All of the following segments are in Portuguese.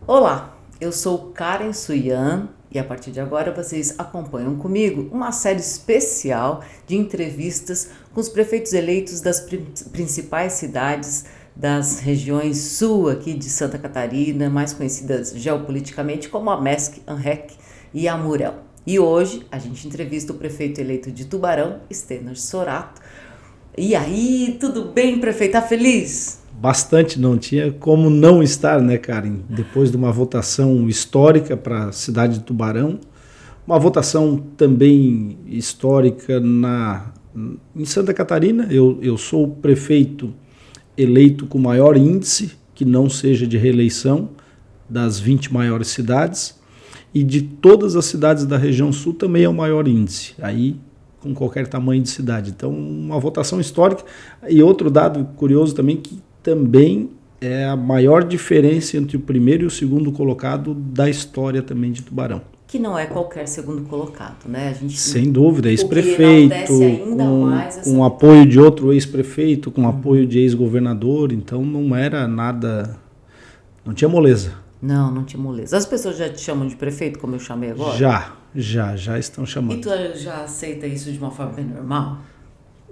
Olá, eu sou Karen Suyan e a partir de agora vocês acompanham comigo uma série especial de entrevistas com os prefeitos eleitos das principais cidades das regiões sul aqui de Santa Catarina, mais conhecidas geopoliticamente como a MESC, ANREC e a Amurel. E hoje a gente entrevista o prefeito eleito de Tubarão, Stener Sorato. E aí, tudo bem, prefeito? Tá feliz? Bastante, não tinha como não estar, né, Karen? Depois de uma votação histórica para a cidade de Tubarão, uma votação também histórica em Santa Catarina. Eu sou o prefeito eleito com maior índice, que não seja de reeleição, das 20 maiores cidades, e de todas as cidades da região sul também é o maior índice. Aí com qualquer tamanho de cidade. Então, uma votação histórica. E outro dado curioso também, que também é a maior diferença entre o primeiro e o segundo colocado da história também de Tubarão. Que não é qualquer segundo colocado, né? Sem dúvida, ex-prefeito, com apoio de outro ex-prefeito, com apoio de ex-governador, então não era nada, não tinha moleza. Não tinha moleza. As pessoas já te chamam de prefeito, como eu chamei agora? Já estão chamando. E tu já aceita isso de uma forma bem normal?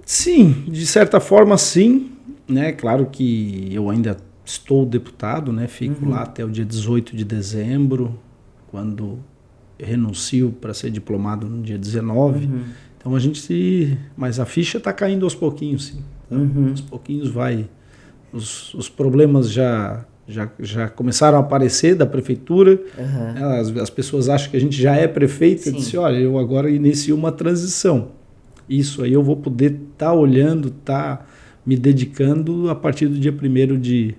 Sim, de certa forma sim, né? Claro que eu ainda estou deputado, né? Fico lá até o dia 18 de dezembro, quando renuncio para ser diplomado no dia 19. Então mas a ficha está caindo aos pouquinhos, sim. Então, aos pouquinhos vai. Os problemas já começaram a aparecer da prefeitura. As pessoas acham que a gente já é prefeito. Eu disse, olha, eu agora inicio uma transição. Isso aí eu vou poder estar olhando, estar me dedicando a partir do dia 1º de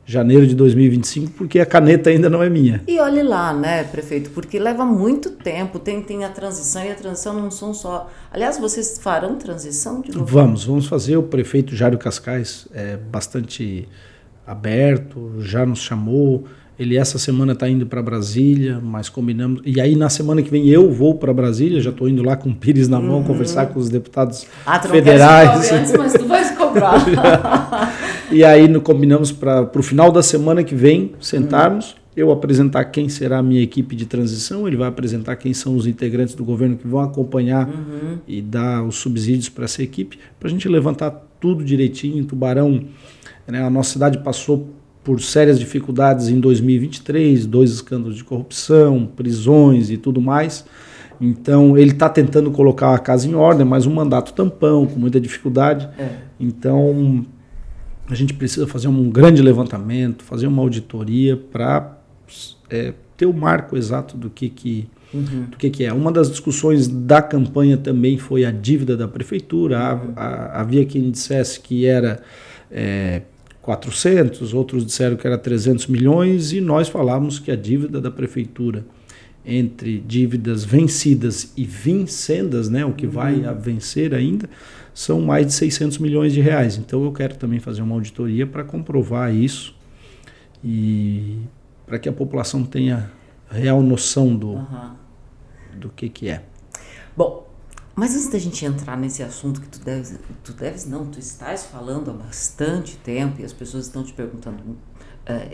janeiro de 2025, porque a caneta ainda não é minha. E olhe lá, né, prefeito, porque leva muito tempo, tem a transição, e a transição não são só... Aliás, vocês farão transição de novo? Vamos fazer. O prefeito Jário Cascais é bastante aberto, já nos chamou. Ele essa semana está indo para Brasília, mas combinamos. E aí na semana que vem eu vou para Brasília, já estou indo lá com o Pires na mão, conversar com os deputados federais. Tu não antes, mas tu vais cobrar. E aí combinamos para o final da semana que vem sentarmos, eu apresentar quem será a minha equipe de transição, ele vai apresentar quem são os integrantes do governo que vão acompanhar e dar os subsídios para essa equipe, para a gente levantar tudo direitinho. Tubarão, né, a nossa cidade passou por sérias dificuldades em 2023, 2 escândalos de corrupção, prisões e tudo mais. Então, ele está tentando colocar a casa em ordem, mas um mandato tampão, com muita dificuldade. Então, a gente precisa fazer um grande levantamento, fazer uma auditoria para ter o marco exato do que é. Uma das discussões da campanha também foi a dívida da prefeitura. Havia quem dissesse que era 400, outros disseram que era 300 milhões, e nós falávamos que a dívida da prefeitura, entre dívidas vencidas e vincendas, né, o que vai a vencer ainda, são mais de 600 milhões de reais. Então eu quero também fazer uma auditoria para comprovar isso e para que a população tenha real noção do que é. Bom, mas antes da gente entrar nesse assunto que tu estás falando há bastante tempo e as pessoas estão te perguntando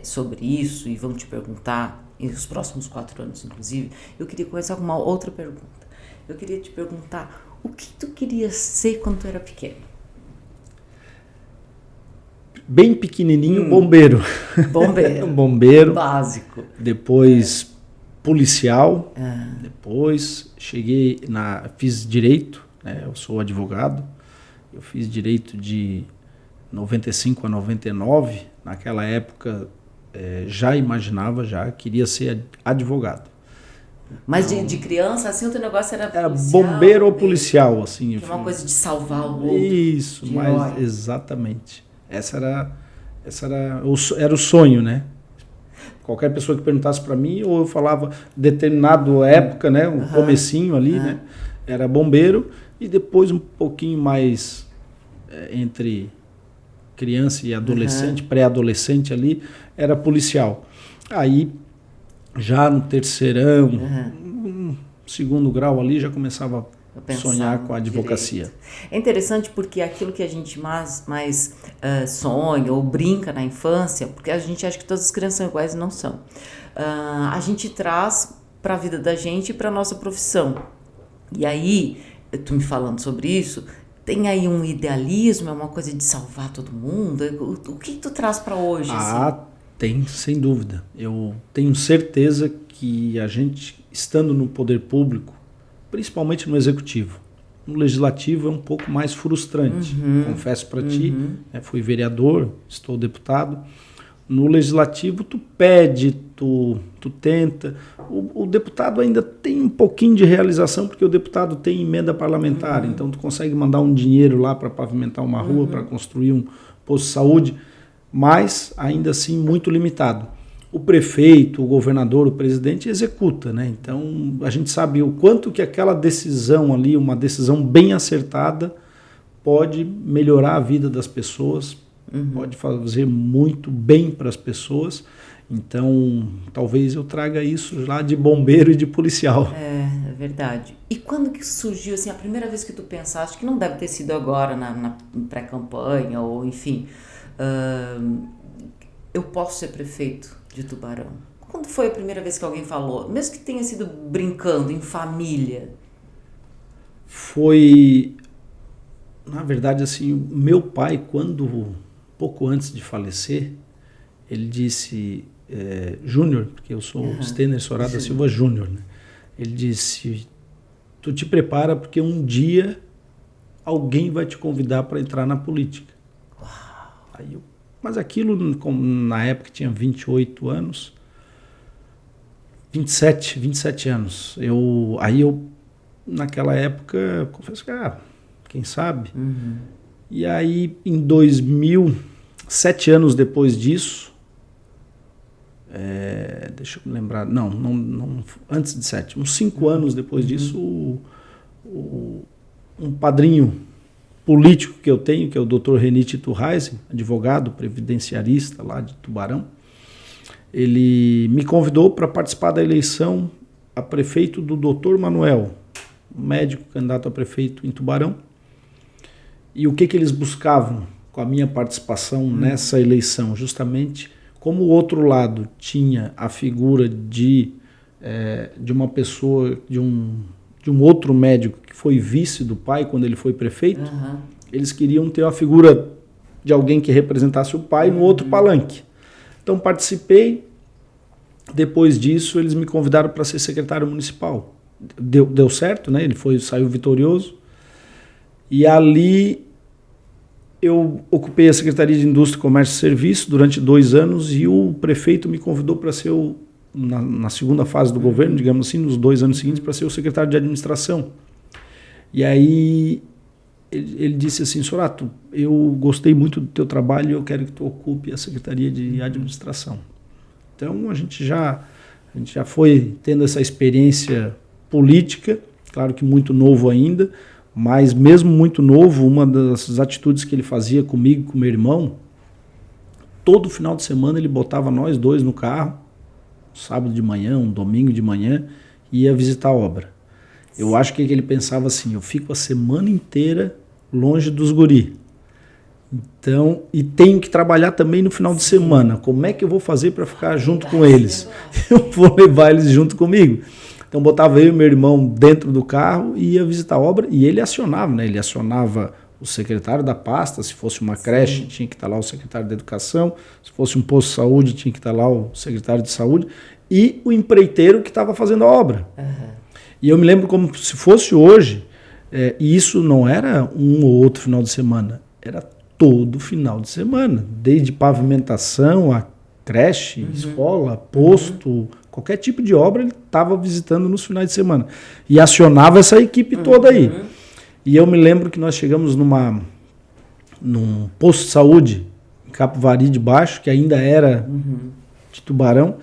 sobre isso e vão te perguntar nos próximos 4 anos, inclusive, eu queria começar com uma outra pergunta. Eu queria te perguntar o que tu querias ser quando tu era pequeno? Bem pequenininho, bombeiro. Bombeiro. Básico. Depois policial. Depois fiz direito, né? Eu sou advogado. Eu fiz direito de 95 a 99. Naquela época já imaginava, queria ser advogado. Mas então, de criança, assim, o teu negócio era policial? Era bombeiro ou policial, assim. Uma coisa de salvar o outro. Isso, mas exatamente. Era o sonho, né? Qualquer pessoa que perguntasse para mim, ou eu falava determinada época, né, o comecinho ali, né, era bombeiro, e depois um pouquinho mais entre criança e adolescente, pré-adolescente ali, era policial. Aí, já no terceirão, segundo grau ali, já começava sonhar com a advocacia. Direito. É interessante porque aquilo que a gente mais sonha ou brinca na infância, porque a gente acha que todas as crianças são iguais e não são, a gente traz para a vida da gente e para a nossa profissão. E aí, tu me falando sobre isso, tem aí um idealismo, é uma coisa de salvar todo mundo? O que tu traz para hoje? Assim? Tem, sem dúvida. Eu tenho certeza que a gente, estando no poder público, principalmente no executivo, no legislativo é um pouco mais frustrante. Confesso para ti, fui vereador, estou deputado. No legislativo tu pede, tu tenta. O deputado ainda tem um pouquinho de realização, porque o deputado tem emenda parlamentar, então tu consegue mandar um dinheiro lá para pavimentar uma rua, para construir um posto de saúde, mas ainda assim muito limitado. O prefeito, o governador, o presidente executa, né? Então a gente sabe o quanto que aquela decisão ali, uma decisão bem acertada, pode melhorar a vida das pessoas, pode fazer muito bem para as pessoas. Então talvez eu traga isso lá de bombeiro e de policial. É verdade. E quando que surgiu, assim, a primeira vez que tu pensaste, que não deve ter sido agora na pré-campanha ou enfim, eu posso ser prefeito de Tubarão? Quando foi a primeira vez que alguém falou? Mesmo que tenha sido brincando, em família. Foi, na verdade, assim, meu pai, pouco antes de falecer, ele disse, Júnior, porque eu sou Stener Sorá da Silva Júnior, né? Ele disse, tu te prepara porque um dia alguém vai te convidar para entrar na política. Aí mas aquilo, na época, tinha 28 anos, 27 anos. Aí eu, naquela época, confesso que, quem sabe? E aí, em 2000, 7 anos depois disso, deixa eu me lembrar, não antes de 7, uns 5 anos depois disso, um padrinho político que eu tenho, que é o Dr. Renite Turraisen, advogado previdenciarista lá de Tubarão, ele me convidou para participar da eleição a prefeito do Dr. Manuel, médico candidato a prefeito em Tubarão. E o que eles buscavam com a minha participação nessa eleição? Justamente como o outro lado tinha a figura de uma pessoa, de um outro médico que foi vice do pai quando ele foi prefeito, eles queriam ter a figura de alguém que representasse o pai no outro palanque. Então participei, depois disso eles me convidaram para ser secretário municipal. Deu certo, né? Ele saiu vitorioso, e ali eu ocupei a Secretaria de Indústria, Comércio e Serviço durante 2 anos, e o prefeito me convidou para ser na segunda fase do governo, digamos assim, nos 2 anos seguintes, para ser o secretário de administração. E aí ele disse assim, Sorato, eu gostei muito do teu trabalho e eu quero que tu ocupe a Secretaria de Administração. Então a gente já foi tendo essa experiência política, claro que muito novo ainda, mas mesmo muito novo, uma das atitudes que ele fazia comigo e com meu irmão, todo final de semana ele botava nós 2 no carro, sábado de manhã, um domingo de manhã, e ia visitar a obra. Eu acho que ele pensava assim, eu fico a semana inteira longe dos guri. Então, e tenho que trabalhar também no final de semana. Como é que eu vou fazer para ficar junto com eles? Eu vou levar eles junto comigo. Então botava eu e meu irmão dentro do carro e ia visitar a obra, e ele acionava, né? Ele acionava o secretário da pasta, se fosse uma creche, tinha que estar lá o secretário de Educação, se fosse um posto de saúde, tinha que estar lá o secretário de Saúde, e o empreiteiro que estava fazendo a obra. E eu me lembro como se fosse hoje, e isso não era um ou outro final de semana, era todo final de semana, desde pavimentação, a creche, escola, posto, qualquer tipo de obra ele estava visitando nos finais de semana. E acionava essa equipe toda aí. E eu me lembro que nós chegamos num posto de saúde, em Capivari de Baixo, que ainda era de Tubarão,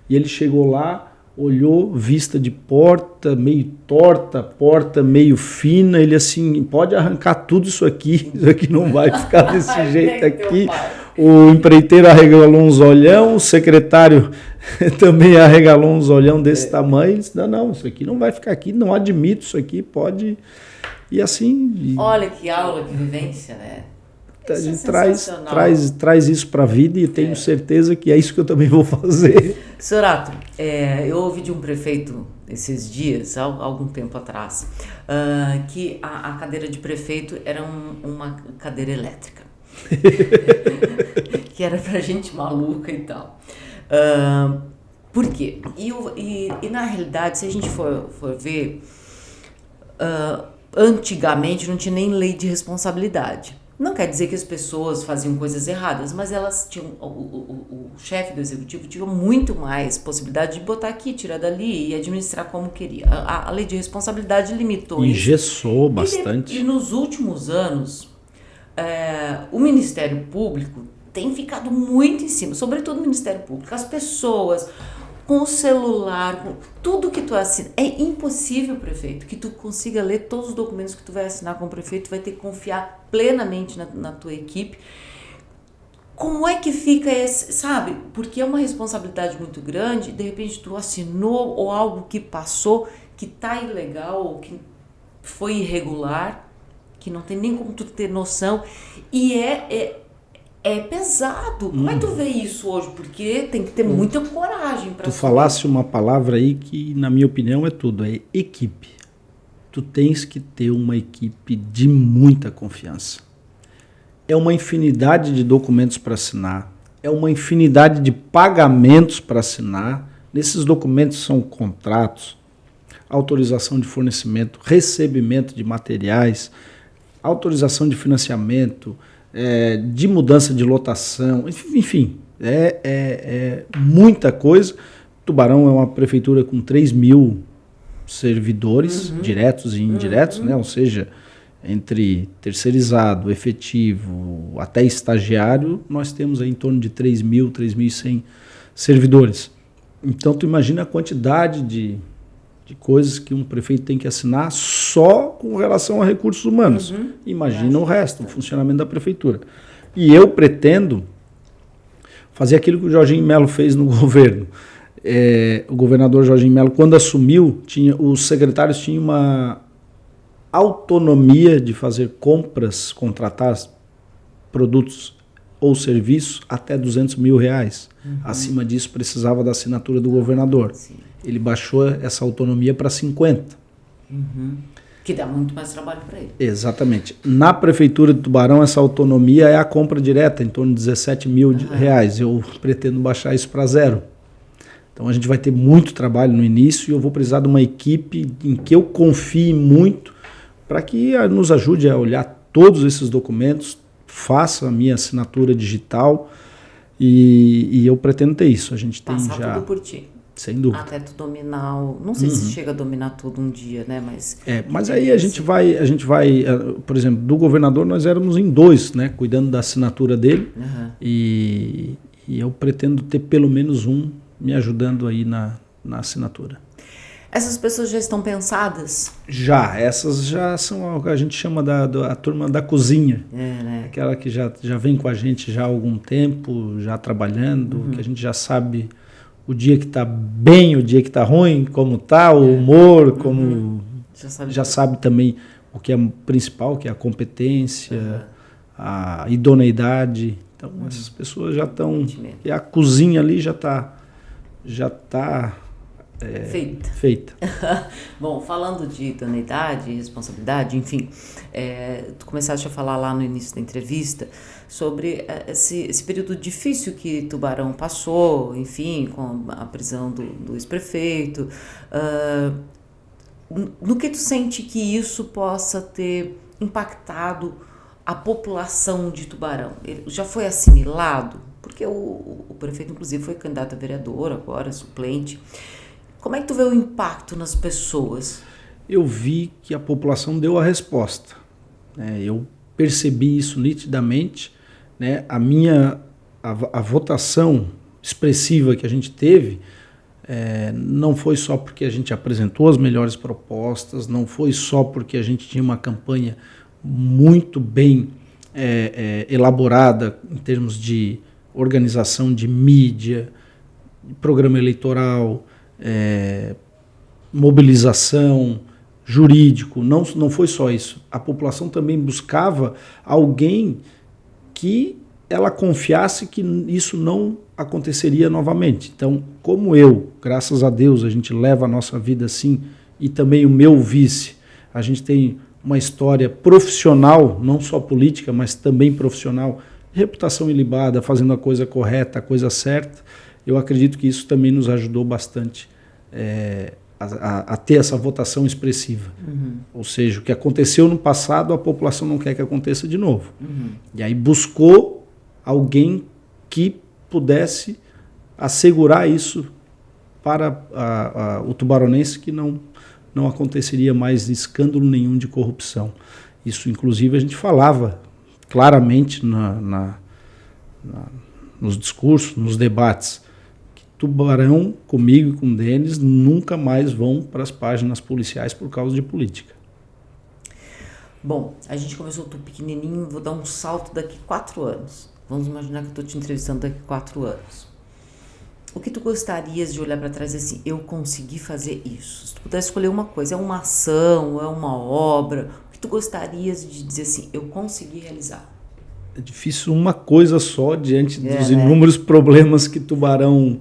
e ele chegou lá, olhou, vista de porta meio torta, porta meio fina, ele assim, pode arrancar tudo isso aqui não vai ficar desse jeito aqui. O empreiteiro arregalou uns olhão, o secretário também arregalou uns olhão desse tamanho, ele disse, não, isso aqui não vai ficar aqui, não admito isso aqui, pode... E assim... Olha que aula, que vivência, né? A gente traz isso para a vida e tenho certeza que é isso que eu também vou fazer. Sorato, eu ouvi de um prefeito esses dias, há algum tempo atrás, que a cadeira de prefeito era uma cadeira elétrica. Que era pra gente maluca e tal. Por quê? E na realidade, se a gente for ver, antigamente não tinha nem lei de responsabilidade. Não quer dizer que as pessoas faziam coisas erradas, mas elas tinham, o chefe do executivo tinha muito mais possibilidade de botar aqui, tirar dali e administrar como queria. A lei de responsabilidade limitou isso. Engessou bastante. E nos últimos anos, o Ministério Público tem ficado muito em cima, sobretudo o Ministério Público. As pessoas com o celular, com tudo que tu assina. É impossível, prefeito, que tu consiga ler todos os documentos que tu vai assinar com o prefeito, tu vai ter que confiar plenamente na tua equipe. Como é que fica esse, sabe? Porque é uma responsabilidade muito grande, de repente tu assinou ou algo que passou, que tá ilegal ou que foi irregular, que não tem nem como tu ter noção, e é pesado. Como é que tu vê isso hoje? Porque tem que ter muita coragem para... Tu falasse uma palavra aí que, na minha opinião, é tudo. É equipe. Tu tens que ter uma equipe de muita confiança. É uma infinidade de documentos para assinar. É uma infinidade de pagamentos para assinar. Nesses documentos são contratos, autorização de fornecimento, recebimento de materiais, autorização de financiamento, de mudança de lotação, enfim, é muita coisa. Tubarão é uma prefeitura com 3 mil servidores, diretos e indiretos, né? Ou seja, entre terceirizado, efetivo, até estagiário, nós temos aí em torno de 3.000, 3.100 servidores. Então, tu imagina a quantidade de coisas que um prefeito tem que assinar só com relação a recursos humanos. Imagina o resto, o funcionamento da prefeitura. E eu pretendo fazer aquilo que o Jorginho Melo fez no governo. O governador Jorginho Melo, quando assumiu, os secretários tinham uma autonomia de fazer compras, contratar produtos ou serviços até R$200 mil. Acima disso, precisava da assinatura do governador. Sim. Ele baixou essa autonomia para 50. Que dá muito mais trabalho para ele. Exatamente. Na Prefeitura de Tubarão, essa autonomia é a compra direta, em torno de R$17 mil. Eu pretendo baixar isso para 0. Então a gente vai ter muito trabalho no início e eu vou precisar de uma equipe em que eu confie muito para que nos ajude a olhar todos esses documentos, faça a minha assinatura digital e eu pretendo ter isso. A gente tem passar já... tudo por ti. Sem dúvida. Até tu dominar, não sei se chega a dominar tudo um dia, né? Mas aí a gente vai, por exemplo, do governador nós éramos em 2, né? Cuidando da assinatura dele e eu pretendo ter pelo menos um me ajudando aí na assinatura. Essas pessoas já estão pensadas? Essas já são o que a gente chama da turma da cozinha. Né? Aquela que já vem com a gente já há algum tempo, já trabalhando, que a gente já sabe o dia que está bem, o dia que está ruim, como está, o humor, como já sabe também o que é principal, que é a competência, a idoneidade. Então essas pessoas já estão, e a cozinha ali já está feita. Bom, falando de idoneidade, responsabilidade, enfim, tu começaste a falar lá no início da entrevista sobre esse período difícil que Tubarão passou, enfim, com a prisão do ex-prefeito. No que tu sente que isso possa ter impactado a população de Tubarão? Ele já foi assimilado? Porque o prefeito, inclusive, foi candidato a vereador, agora suplente. Como é que tu vê o impacto nas pessoas? Eu vi que a população deu a resposta. Eu percebi isso nitidamente. Né? A votação expressiva que a gente teve não foi só porque a gente apresentou as melhores propostas, não foi só porque a gente tinha uma campanha muito bem elaborada em termos de organização de mídia, programa eleitoral, mobilização, jurídico. Não foi só isso. A população também buscava alguém que ela confiasse que isso não aconteceria novamente. Então, como eu, graças a Deus, a gente leva a nossa vida assim, e também o meu vice, a gente tem uma história profissional, não só política, mas também profissional, reputação ilibada, fazendo a coisa correta, a coisa certa, eu acredito que isso também nos ajudou bastante a ter essa votação expressiva. Ou seja, o que aconteceu no passado, a população não quer que aconteça de novo. E aí buscou alguém que pudesse assegurar isso para o tubaronense, que não aconteceria mais escândalo nenhum de corrupção. Isso, inclusive, a gente falava claramente nos discursos, nos debates, que Tubarão, comigo e com o Denis, nunca mais vão para as páginas policiais por causa de política. Bom, a gente começou tudo pequenininho, vou dar um salto daqui 4 anos. Vamos imaginar que eu estou te entrevistando daqui 4 anos. O que tu gostarias de olhar para trás e assim, eu consegui fazer isso? Se tu pudesse escolher uma coisa, é uma ação, é uma obra, o que tu gostarias de dizer assim, eu consegui realizar? É difícil uma coisa só diante dos inúmeros problemas que Tubarão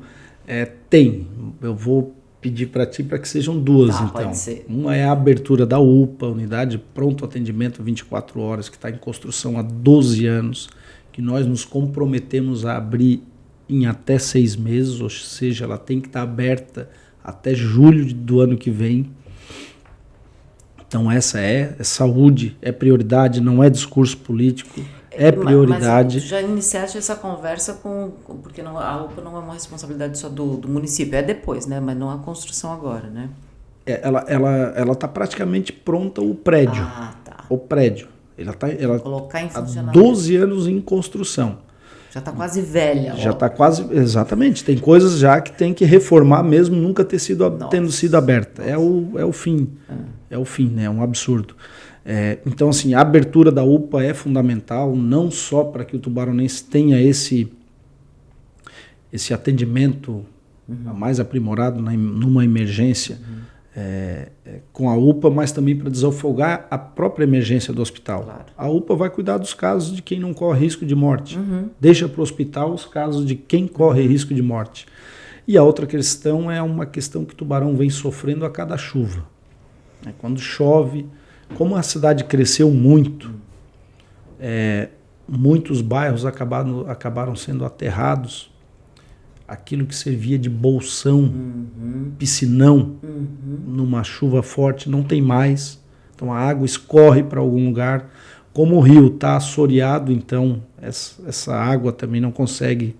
tem. Eu vou pedir para ti para que sejam 2, então. Pode ser. Uma é a abertura da UPA, Unidade Pronto Atendimento 24 horas, que está em construção há 12 anos, que nós nos comprometemos a abrir em até 6 meses, ou seja, ela tem que estar aberta até julho do ano que vem. Então essa é saúde, é prioridade, não é discurso político, é prioridade. Mas tu já iniciaste essa conversa porque a UPA não é uma responsabilidade só do município, é depois, né? Mas não a construção agora, né? Ela está praticamente pronta, o prédio. Tá. O prédio. Ela colocar em há funcionamento. 12 anos em construção. Já está quase velha. Já está quase, exatamente. Tem coisas já que tem que reformar mesmo nunca tendo sido aberta. É o fim. É o fim, né? É um absurdo. Então, assim, a abertura da UPA é fundamental, não só para que o tubaronense tenha esse atendimento mais aprimorado numa emergência com a UPA, mas também para desafogar a própria emergência do hospital. Claro. A UPA vai cuidar dos casos de quem não corre risco de morte. Deixa para o hospital os casos de quem corre risco de morte. E a outra questão é uma questão que Tubarão vem sofrendo a cada chuva. Quando chove, como a cidade cresceu muito, muitos bairros acabaram sendo aterrados. Aquilo que servia de bolsão, piscinão, numa chuva forte, não tem mais. Então a água escorre para algum lugar. Como o rio está assoreado, então essa água também não consegue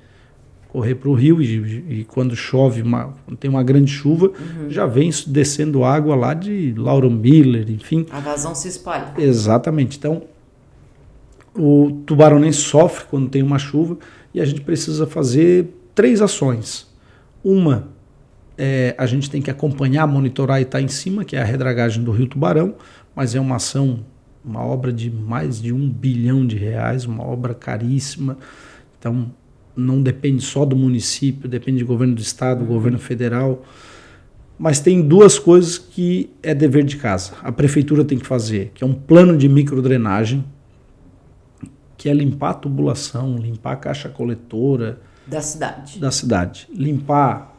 correr para o rio. E quando chove, quando tem uma grande chuva, já vem descendo água lá de Lauro Miller, enfim. A vazão se espalha. Exatamente. Então o tubaronense sofre quando tem uma chuva e a gente precisa fazer 3 ações. Uma, a gente tem que acompanhar, monitorar e estar em cima, que é a redragagem do Rio Tubarão, mas é uma ação, uma obra de mais de R$1 bilhão, uma obra caríssima. Então, não depende só do município, depende do governo do estado, do governo federal. Mas tem 2 coisas que é dever de casa. A prefeitura tem que fazer, que é um plano de microdrenagem, que é limpar a tubulação, limpar a caixa coletora, da cidade. Limpar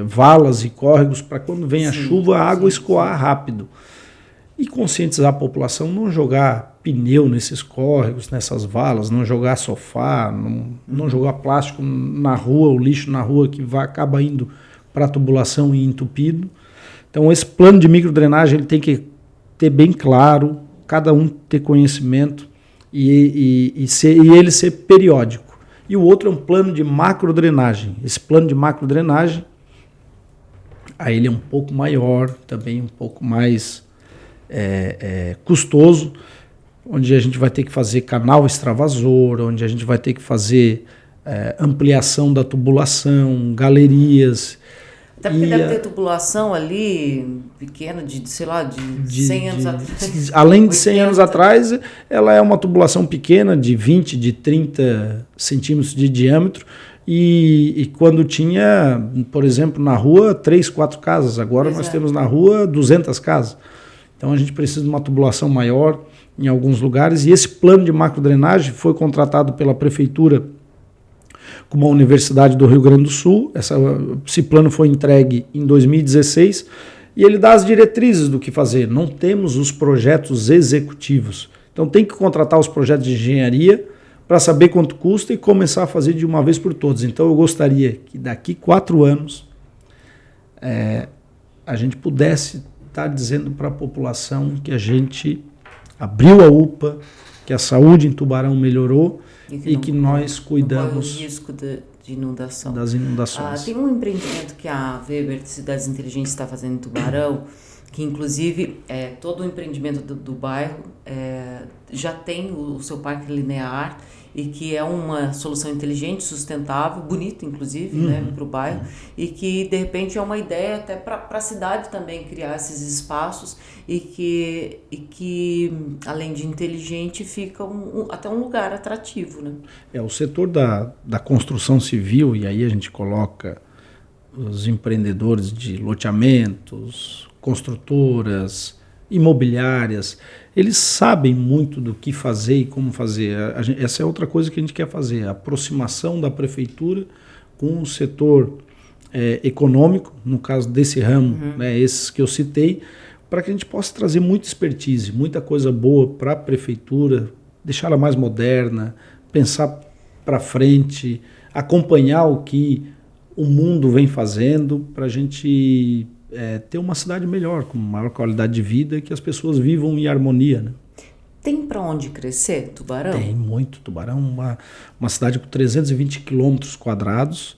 valas e córregos para quando vem a chuva a água escoar rápido. E conscientizar a população, não jogar pneu nesses córregos, nessas valas, não jogar sofá, não jogar plástico na rua, o lixo na rua que acaba indo para a tubulação e entupido. Então esse plano de microdrenagem ele tem que ter bem claro, cada um ter conhecimento e ele ser periódico. E o outro é um plano de macrodrenagem. Esse plano de macrodrenagem, aí ele é um pouco maior, também um pouco mais custoso, onde a gente vai ter que fazer canal extravasor, onde a gente vai ter que fazer ampliação da tubulação, galerias. Até porque deve ter tubulação ali pequena, de 100 anos atrás. Além de 100 anos atrás, ela é uma tubulação pequena, de 20, de 30 centímetros de diâmetro. E quando tinha, por exemplo, na rua, 3, 4 casas. Agora nós temos na rua 200 casas. Então a gente precisa de uma tubulação maior em alguns lugares, e esse plano de macrodrenagem foi contratado pela prefeitura com uma universidade do Rio Grande do Sul. Esse plano foi entregue em 2016 e ele dá as diretrizes do que fazer. Não temos os projetos executivos. Então tem que contratar os projetos de engenharia para saber quanto custa e começar a fazer de uma vez por todas. Então eu gostaria que daqui 4 anos a gente pudesse estar dizendo para a população que a gente abriu a UPA, que a saúde em Tubarão melhorou e que nós cuidamos do risco de inundação. Das inundações. Tem um empreendimento que a Weber de Cidades Inteligentes está fazendo em Tubarão, que inclusive todo o empreendimento do bairro já tem o seu parque linear, e que é uma solução inteligente, sustentável, bonita inclusive, né, para o bairro, e que de repente é uma ideia até para a cidade também criar esses espaços, e que além de inteligente fica até um lugar atrativo, né? O setor da construção civil, e aí a gente coloca os empreendedores de loteamentos, construtoras, imobiliárias, eles sabem muito do que fazer e como fazer. Essa é outra coisa que a gente quer fazer, a aproximação da prefeitura com o setor econômico, no caso desse ramo, né, esses que eu citei, para que a gente possa trazer muita expertise, muita coisa boa para a prefeitura, deixá-la mais moderna, pensar para frente, acompanhar o que o mundo vem fazendo para a gente ter uma cidade melhor, com maior qualidade de vida, e que as pessoas vivam em harmonia, né? Tem para onde crescer, Tubarão? Tem muito. Tubarão, uma cidade com 320 quilômetros quadrados,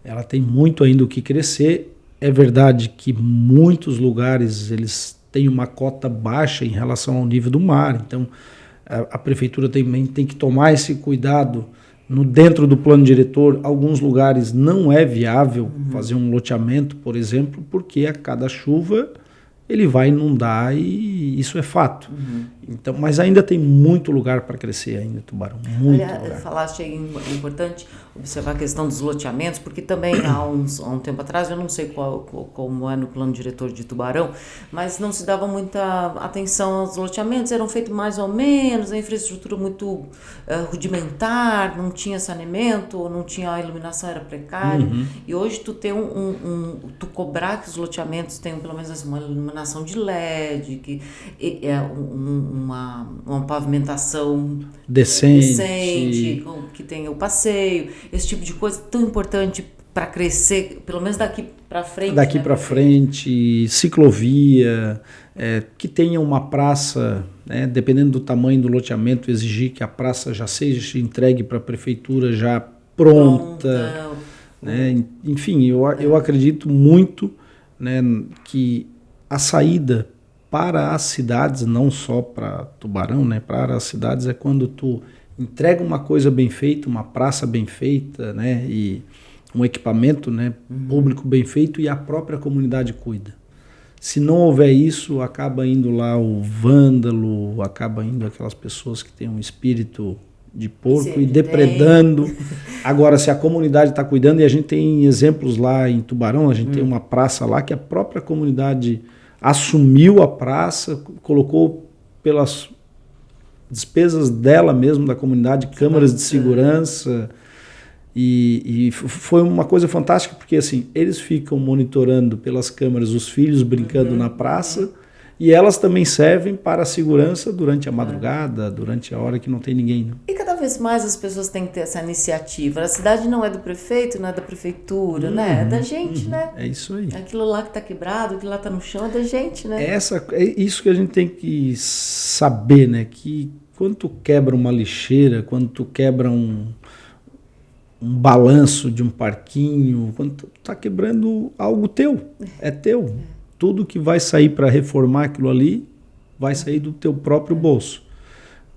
ela tem muito ainda o que crescer. É verdade que muitos lugares eles têm uma cota baixa em relação ao nível do mar, então a prefeitura também tem que tomar esse cuidado. Dentro do plano diretor, alguns lugares não é viável fazer um loteamento, por exemplo, porque a cada chuva ele vai inundar, e isso é fato. Então, mas ainda tem muito lugar para crescer ainda, Tubarão. Muito lugar. Falaste aí, importante observar a questão dos loteamentos, porque também há um tempo atrás, eu não sei como é no plano diretor de Tubarão, mas não se dava muita atenção aos loteamentos, eram feitos mais ou menos, a infraestrutura muito rudimentar, não tinha saneamento, não tinha, a iluminação era precária, e hoje tu tem tu cobrar que os loteamentos tenham pelo menos assim, uma iluminação de LED, que é uma pavimentação decente, que tenha o passeio, esse tipo de coisa tão importante para crescer, pelo menos daqui para frente. Daqui, né, para frente, ciclovia, que tenha uma praça, né, dependendo do tamanho do loteamento, exigir que a praça já seja entregue para a prefeitura já pronta. Né? Enfim, eu acredito muito, né, que a saída para as cidades, não só para Tubarão, né, para as cidades, é quando tu entrega uma coisa bem feita, uma praça bem feita, né, e um equipamento, né, público bem feito, e a própria comunidade cuida. Se não houver isso, acaba indo lá o vândalo, acaba indo aquelas pessoas que têm um espírito de porco e depredando. Agora, se a comunidade está cuidando, e a gente tem exemplos lá em Tubarão, a gente tem uma praça lá que a própria comunidade assumiu a praça, colocou pelas despesas dela mesmo, da comunidade, câmeras de segurança, e foi uma coisa fantástica, porque assim, eles ficam monitorando pelas câmeras os filhos brincando na praça, e elas também servem para a segurança durante a madrugada, durante a hora que não tem ninguém. Né? E cada vez mais as pessoas têm que ter essa iniciativa. A cidade não é do prefeito, não é da prefeitura, né? É da gente, né? É isso aí. Aquilo lá que está quebrado, aquilo lá está no chão, é da gente, né? É isso que a gente tem que saber, né? Que quando tu quebra uma lixeira, quando tu quebra um balanço de um parquinho, quando tu está quebrando algo teu, é teu. Tudo que vai sair para reformar aquilo ali vai sair do teu próprio bolso.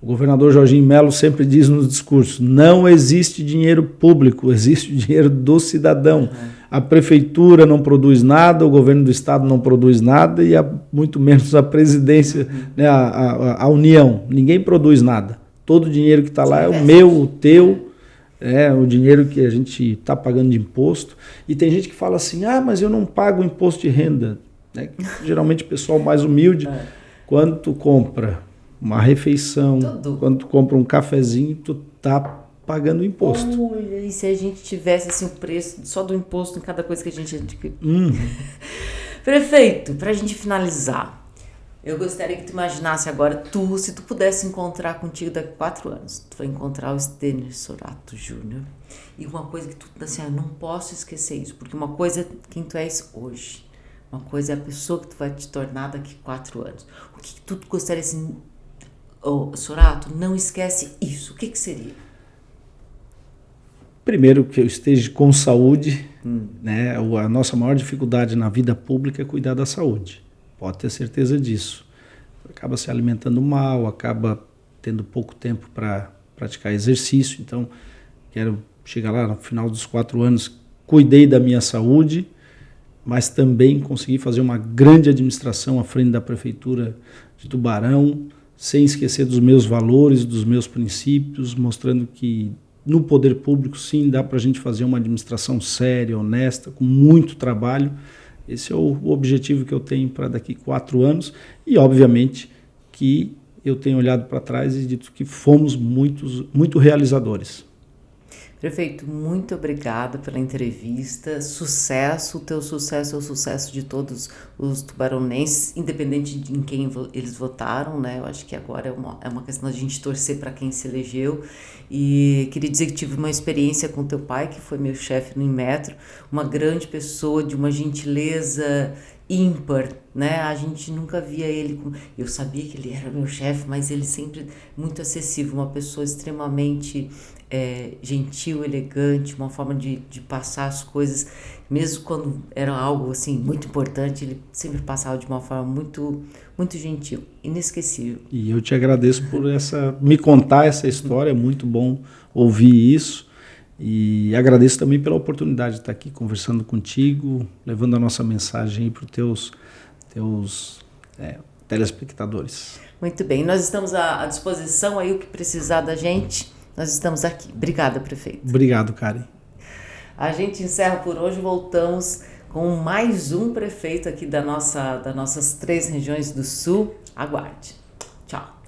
O governador Jorginho Melo sempre diz nos discursos, não existe dinheiro público, existe o dinheiro do cidadão. A prefeitura não produz nada, o governo do estado não produz nada, e muito menos a presidência, né, a União. Ninguém produz nada. Todo o dinheiro que está lá é o meu, o teu, o dinheiro que a gente está pagando de imposto. E tem gente que fala assim, mas eu não pago imposto de renda. Né? Geralmente o pessoal mais humilde, quando tu compra uma refeição, Tudo. quando tu compra um cafezinho, tu tá pagando imposto. Olha, e se a gente tivesse assim, o preço só do imposto em cada coisa que a gente adquire? Prefeito, pra gente finalizar, eu gostaria que tu imaginasse agora, se tu pudesse encontrar contigo daqui a 4 anos, tu vai encontrar o Stênio Sorato Júnior, e uma coisa que tu, assim, eu não posso esquecer isso, porque uma coisa é quem tu és hoje, uma coisa é a pessoa que tu vai te tornar daqui a 4 anos. O que tu gostaria assim, Sorato, não esquece isso, o que seria? Primeiro, que eu esteja com saúde, né? A nossa maior dificuldade na vida pública é cuidar da saúde. Pode ter certeza disso. Acaba se alimentando mal, acaba tendo pouco tempo para praticar exercício. Então, quero chegar lá no final dos 4 anos, cuidei da minha saúde, mas também consegui fazer uma grande administração à frente da Prefeitura de Tubarão, sem esquecer dos meus valores, dos meus princípios, mostrando que no poder público, sim, dá para a gente fazer uma administração séria, honesta, com muito trabalho. Esse é o objetivo que eu tenho para daqui 4 anos e, obviamente, que eu tenho olhado para trás e dito que fomos muito realizadores. Prefeito, muito obrigada pela entrevista. Sucesso, o teu sucesso é o sucesso de todos os tubaronenses, independente de em quem eles votaram, né? Eu acho que agora é uma questão de a gente torcer para quem se elegeu. E queria dizer que tive uma experiência com teu pai, que foi meu chefe no Inmetro, uma grande pessoa, de uma gentileza ímpar, né? A gente nunca via ele com... Eu sabia que ele era meu chefe, mas ele sempre muito acessível, uma pessoa extremamente gentil, elegante, uma forma de passar as coisas, mesmo quando era algo assim muito importante, ele sempre passava de uma forma muito, muito gentil, inesquecível. E eu te agradeço por me contar essa história, é muito bom ouvir isso. E agradeço também pela oportunidade de estar aqui conversando contigo, levando a nossa mensagem aí para os teus telespectadores. Muito bem, nós estamos à disposição aí, o que precisar da gente, nós estamos aqui. Obrigada, prefeito. Obrigado, Karen. A gente encerra por hoje, voltamos com mais um prefeito aqui das nossas 3 regiões do Sul. Aguarde. Tchau.